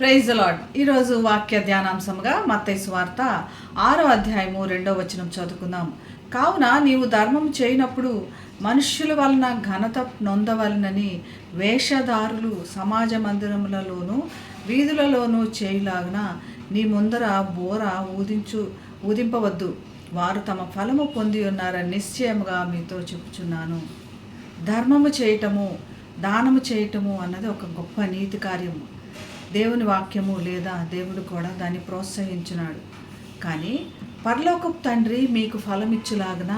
Praise the lord. ఈరోజు వాక్య ధ్యానాంశముగా మత్తయి సువార్త 6వ అధ్యాయము 2వ వచనం చదువుకుందాం. కావున నీవు ధర్మం చేయనప్పుడు మనుష్యుల వలన ఘనత నొందవలనని వేషధారులు సమాజ మందిరములలోనూ వీధులలోనూ చేయులాగున నీ ముందర బోర ఊదింపవద్దు. వారు తమ ఫలము పొంది ఉన్నారని నిశ్చయముగా మీతో చెప్పుచున్నాను. ధర్మము చేయటము, దానము చేయటము అన్నది ఒక గొప్ప నీతి కార్యము. దేవుని వాక్యము లేదా దేవుడు కూడా దాన్ని ప్రోత్సహించున్నాడు. కానీ పరలోకపు తండ్రి మీకు ఫలమిచ్చులాగన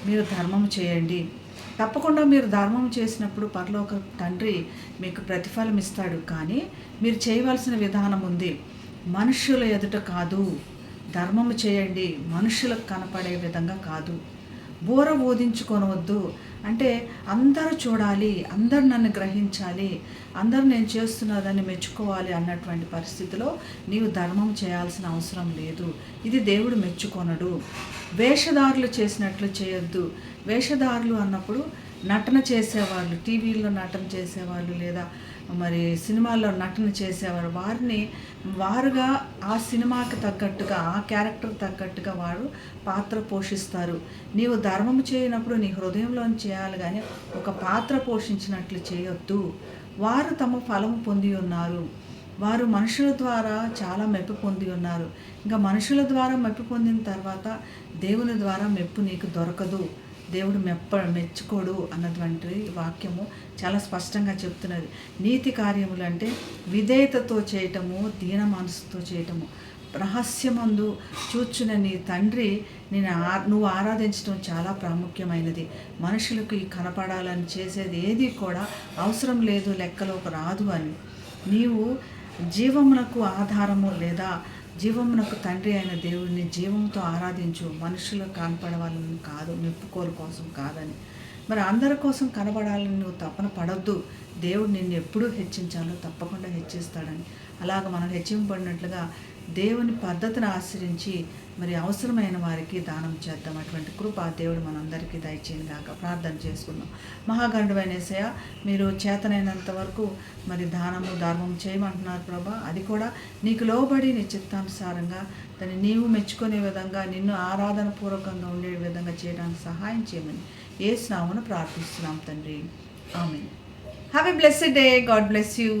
మీరు ధర్మం చేయండి. తప్పకుండా మీరు ధర్మం చేసినప్పుడు పరలోకపు తండ్రి మీకు ప్రతిఫలం ఇస్తాడు. కానీ మీరు చేయవలసిన విధానం ఉంది. మనుష్యుల ఎదుట కాదు. ధర్మము చేయండి, మనుషులకు కనపడే విధంగా కాదు. బోర ఊదించుకొనవద్దు అంటే అందరూ చూడాలి, అందరు నన్ను గ్రహించాలి, అందరూ నేను చేస్తున్నదని మెచ్చుకోవాలి అన్నటువంటి పరిస్థితిలో నీవు ధర్మం చేయాల్సిన అవసరం లేదు. ఇది దేవుడు మెచ్చుకొనడు. వేషధారులు చేసినట్లు చేయొద్దు. వేషధారులు అన్నప్పుడు నటన చేసేవాళ్ళు, టీవీల్లో నటన చేసేవాళ్ళు లేదా మరి సినిమాల్లో నటన చేసేవారు, వారుగా ఆ సినిమాకి తగ్గట్టుగా, ఆ క్యారెక్టర్ తగ్గట్టుగా వారు పాత్ర పోషిస్తారు. నీవు ధర్మం చేయనప్పుడు నీ హృదయంలో చేయాలి, కానీ ఒక పాత్ర పోషించినట్లు చేయొద్దు. వారు తమ ఫలము పొంది ఉన్నారు. వారు మనుషుల ద్వారా చాలా మెప్పు పొంది ఉన్నారు. ఇంకా మనుషుల ద్వారా మెప్పు పొందిన తర్వాత దేవుని ద్వారా మెప్పు నీకు దొరకదు. దేవుడు మెచ్చుకోడు అన్నటువంటి వాక్యము చాలా స్పష్టంగా చెప్తున్నది. నీతి కార్యములు అంటే విధేయతతో చేయటము, దీన మనసుతో చేయటము. రహస్యమందు చూచున నీ తండ్రి నువ్వు ఆరాధించడం చాలా ప్రాముఖ్యమైనది. మనుషులకు ఈ కనపడాలని చేసేది ఏది కూడా అవసరం లేదు, లెక్కలోకి రాదు అని. నీవు జీవమునకు ఆధారము లేదా జీవమునకు తండ్రి అయిన దేవుడిని జీవంతో ఆరాధించు. మనుషులకు కనపడవాలని కాదు, మెప్పుకోలు కోసం కాదని. మరి అందరి కోసం కనబడాలని నువ్వు తపన పడొద్దు. దేవుడు నిన్ను ఎప్పుడూ హెచ్చించాలో తప్పకుండా హెచ్చిస్తాడని. అలాగ మనం హెచ్చింపబడినట్లుగా దేవుని పద్ధతిని ఆశ్రయించి మరి అవసరమైన వారికి దానం చేద్దాం. అటువంటి కృప దేవుడు మనందరికీ దయచేయను గాక. ప్రార్థన చేసుకుందాం. మహాగణుడైన యేసయ్య, మీరు చేతనైనంత వరకు మరి దానము ధర్మం చేయమంటున్నారు ప్రభా. అది కూడా నీకు లోబడి నీ చిత్తానుసారంగా దాన్ని నీవు మెచ్చుకునే విధంగా, నిన్ను ఆరాధన పూర్వకంగా ఉండే విధంగా చేయడానికి సహాయం చేయమని యేసు నామమున ప్రార్థిస్తున్నాం తండ్రి. ఆమేన్. Have a blessed day. God bless you.